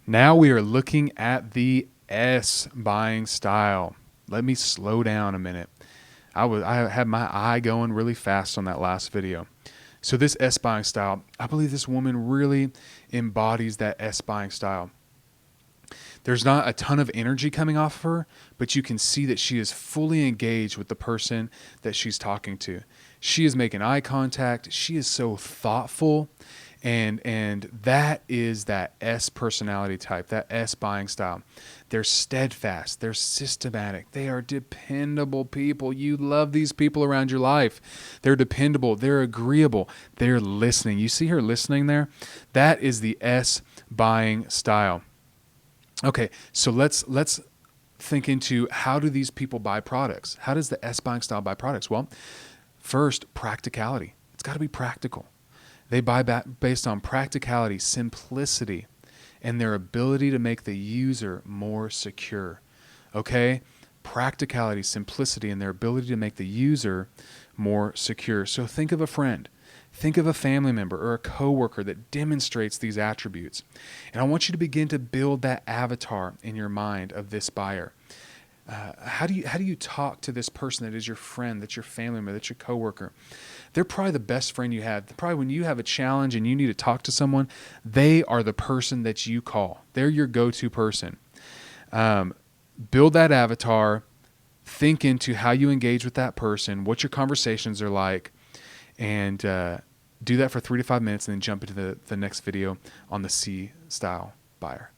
Now we are looking at the S buying style. Let me slow down a minute. I had my eye going really fast on that last video. So this S buying style, I believe this woman really embodies that S buying style. There's not a ton of energy coming off of her, but you can see that she is fully engaged with the person that she's talking to. She is making eye contact. She is so thoughtful. And that is that S personality type, that S buying style. They're steadfast. They're systematic. They are dependable people. You love these people around your life. They're dependable. They're agreeable. They're listening. You see her listening there? That is the S buying style. Okay, so let's think into, how do these people buy products? How does the S buying style buy products? Well, first, practicality. It's got to be practical. They buy based on practicality, simplicity, and their ability to make the user more secure. Okay? Practicality, simplicity, and their ability to make the user more secure. So think of a friend. Think of a family member or a coworker that demonstrates these attributes. And I want you to begin to build that avatar in your mind of this buyer. How do you talk to this person that is your friend, that's your family member, that's your coworker? They're probably the best friend you have. Probably when you have a challenge and you need to talk to someone, they are the person that you call. They're your go-to person. Build that avatar. Think into how you engage with that person, what your conversations are like, and do that for 3 to 5 minutes, and then jump into the next video on the C style buyer.